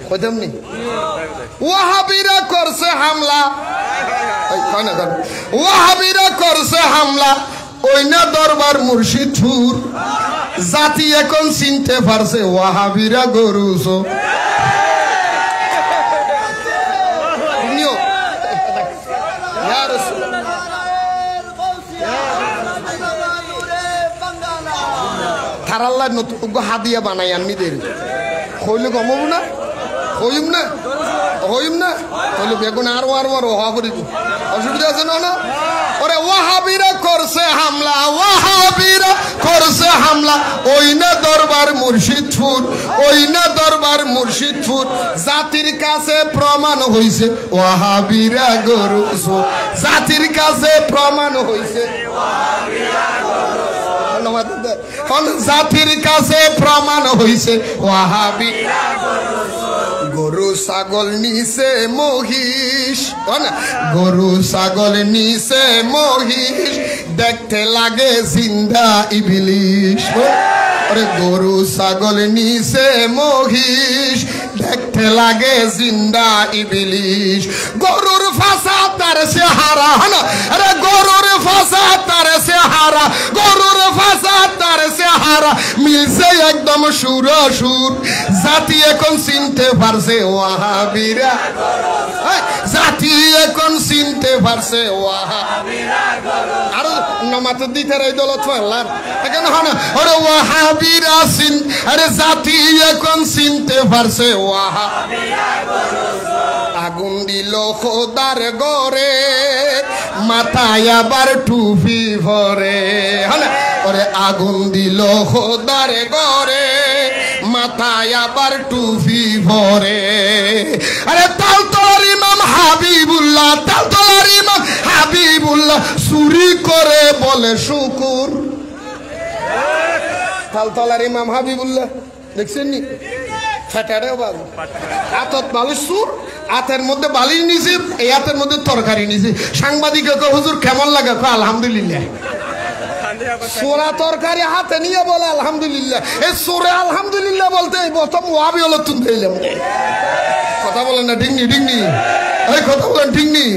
কইতামনি ওয়াহাবিরা করছে হামলা ওয়াহাবিরা করছে হামলা ওই না দরবার মুর্শিদপুর জাতি এখন চিনতে পারছে ওয়াহাবিরা গরুছো থারাল্লাহ নতুন হাদিয়া বানাই আমি দেরি হইলে কমাবো না হইম না হইম না হইলে বেগুন আরো আরো আরো হওয়া করিব অসুবিধা আছে না ওরে ওয়াহাবিরা করছে হামলা ওয়াহাবিরা করছে হামলা ওই না দরবার মুর্শিদপুর ওই না দরবার মুর্শিদপুর জাতির কাছে প্রমাণ হইছে ওয়াহাবিরা গরুছো জাতির কাছে প্রমাণ হইছে ওয়াহাবিরা জাতির কাছে প্রমাণ হইছে ওয়াহাবিরা গরু ছাগল নিছে মহিষ গরু ছাগল নিছে মহিষ দেখতে লাগে জিন্দা ইবলিশ আরে গরু ছাগল নিছে মহিষ দেখতে লাগে জিন্দা ইবলিশ গরুর ফাসা তার চেহারা আরে গরুর ফাসা তার চেহারা গরুর ফাসা তার চেহারা মিলছে একদম সুর জাতি এখন চিনতে পারছে ওয়াহাবিরা জাতি এখন চিনতে পারছে ওয়াহাবিরা আর নমাত দিতে রাই দলত ফাল্লার এখন হনা আরে ওয়াহাবিরা চিন আরে জাতি এখন চিনতে পারছে ওয়াহাবিরা আগুন দিল খোদার গরে মাথায় আবার টুপি ভরে হনা ওরে আগুন দিল খোদার গরে মাথায় আবার টুপি ভরে আরে তালতলার ইমাম হাবিবুল্লাহ তালতলার ইমাম হাবিবুল্লাহ চুরি করে বলে শুকুর তালতলার ইমাম হাবিবুল্লাহ দেখছেন নি ফেটারে বাবু আতত বালু সুর আতের মধ্যে বালির নিচে এই আতের মধ্যে তরকারি নিচে সাংবাদিক হুজুর কেমন লাগে আলহামদুলিল্লাহ সোরা তরকারি হাতে নিয়ে বলে আলহামদুলিল্লাহ এই সোরে আলহামদুলিল্লাহ বলতে প্রথম ওয়াবি হলো তুমি কথা বলেন না ডিংনি ডিংনি এই কথা বলেন ডিংনি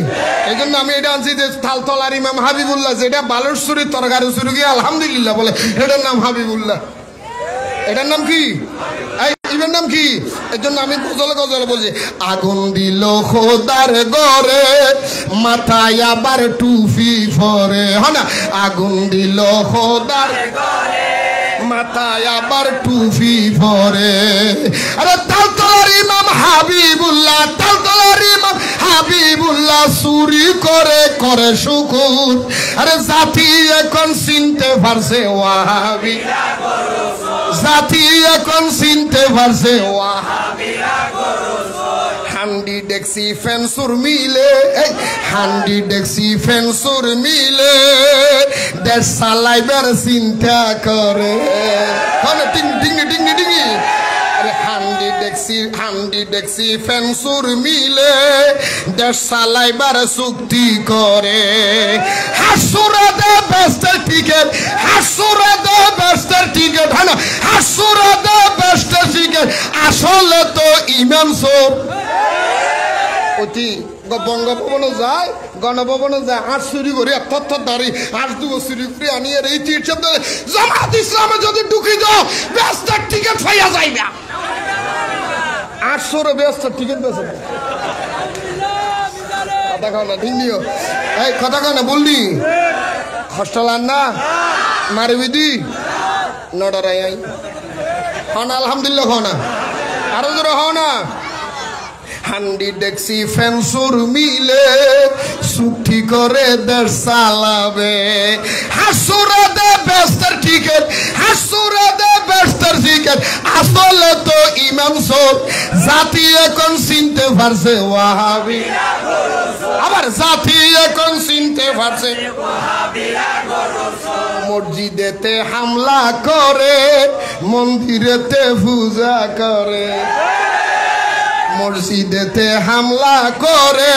এই জন্য আমি এটা আনছি যে তালতলার ইমাম হাবিবুল্লাহ যেটা বালুর সুরি তরকারি সুরি গিয়ে আলহামদুলিল্লাহ বলে এটার নাম হাবিবুল্লাহ এটার নাম কি ইবের নাম কি এর জন্য আমি গজলে গজলে বলছি আগুন দিল খোদার গরে মাথায় আবার টুপি ভরে হনা আগুন দিল খোদার গরে মাথায় আবার টুপি ভরে আরে তালতলার ইমাম হাবিবুল্লাহ তালতলার ইমাম হাবিবুল্লাহ চুরি করে করে শুকুর আরে জাতি এখন চিনতে পারছে ওয়াহাবিরা জাতি এখন চিনতে পারছে ওয়াহাবিরা হান্ডি ডেক্সি ফেন্সুর মিলে হান্ডি ডেক্সি ফেন্সুর মিলে দেশ চালাইবার চিন্তা করে ডিঙ্গি ডিঙ্গি ডিঙ্গি ডিঙ্গি আরে হান্ডি ডেক্সি ফেন্সুর মিলে দেশ চালাইবার চুক্তি করে হাসুরা দে বেস্টের টিকেট হাসুরা দে বেস্টের টিকেট হ্যাঁ হাসুরা দে বেস্টের টিকেট আসলে তো ইমাম সব অতি বঙ্গভবনে যায় গণভবনে যায় হাঁস চুরি করে তথ্য দাঁড়ি হাঁস দুবো চুরি করে আনিয়ে এই তীর্থ জামাত ইসলামে যদি ঢুকি যাও বেস্টের টিকেট পাইয়া যাইবা 800 বেস্টের টিকেট বেছে কথা কও না ঢিঙ্গিও এই কথা কও না বললি হস্টেলার না মারবি দি নডরাই আই হন আলহামদুলিল্লাহ হও না আরো জোরে হও না হান্ডি ডেক্সি ফেন্সুর মিলে চুক্তি করে দেশ চালাবে হাসুরা দে বেস্টের টিকেট হাসুরা দে বেস্টের টিকেট আসলে তো ইমাম সব জাতি এখন চিনতে পারছে ওয়াহাবিরা আবার জাতি এখন চিনতে পারছে ওয়াহাবিরা মসজিদেতে হামলা করে মন্দিরেতে পূজা করে মসজিদেতে হামলা করে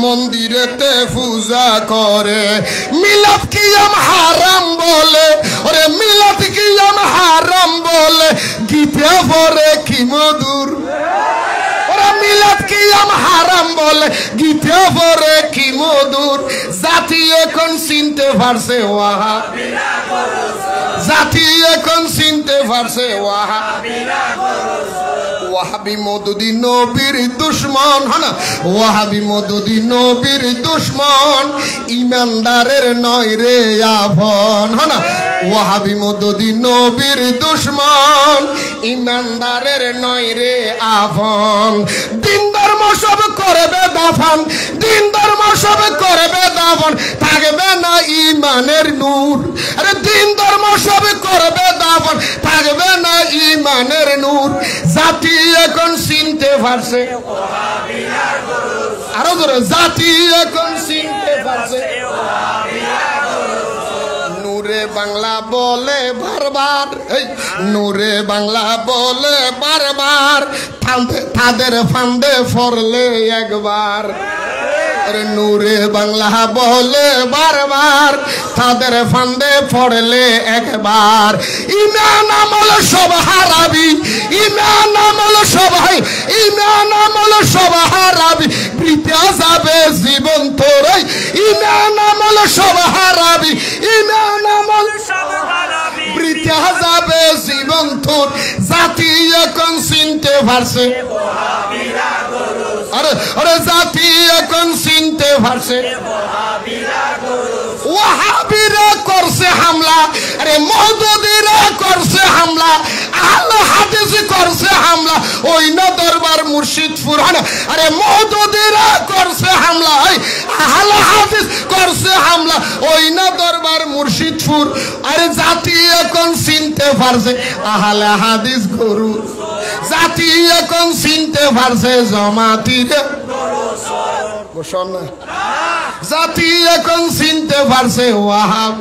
মন্দিরেতে পূজা করে মিলাদ কিয়াম হারাম বলে ওরে মিলাদ কিয়াম হারাম বলে গীতে পড়ে কি মধুর জান্নাত কি হারাম বলে গীতে পড়ে কি মধুর জাতি এখন চিনতে পারছে ওয়াহাবিরা জাতি এখন চিনতে পারছে ওয়াহাবি মওদুদি নবীর দুশমন হনা ওয়াহাবি মওদুদি নবীর দুশমন ইমানদারের নয় রে আপন হনা ওয়াহাবি মওদুদি নবীর দুশমন ইমানদারের নয় রে আপন দিন ধর্ম সব করবে দাফন দিন ধর্ম সব করবে দাফন থাকবে না ইমানের নূর আরে দিন ধর্ম সব করবে দাফন থাকবে না ইমানের নূর জাতি এখন চিনতে পারছে আরো জোরে জাতি এখন চিনতে পারছে নূরে বাংলা বলে বারবার নূরে বাংলা বলে বারবার তাদের ফান্দে ফরলে একবার নূরে বাংলা বলে বারবার তাদের ফান্দে পড়লে একবার ইমান আমল সব হারাবি ইমান আমল সব ইমান আমল সব হারাবি বৃথা যাবে জীবন তোর ইমান আমল সব হারাবি ইমান আমল সব হারাবি বৃথা যাবে জীবন তোর জাতি এখন চিনতে পারছে আরে জাতি এখন চিনতে পারছে ওয়াহাবিরা করছে হামলা আরে মওদুদিরা করছে হামলা আহলে হাদিস করছে হামলা ওই না দরবার মুর্শিদপুর আরে মওদুদিরা করছে হামলা আহলে হাদিস করছে হামলা ওই না দরবার মুর্শিদপুর আরে জাতি এখন চিনতে পারছে আহলে হাদিস গরু জাতি এখন চিনতে পারছে জমাতিরে জাতি এখন চিনতে পারছে ওয়াহাব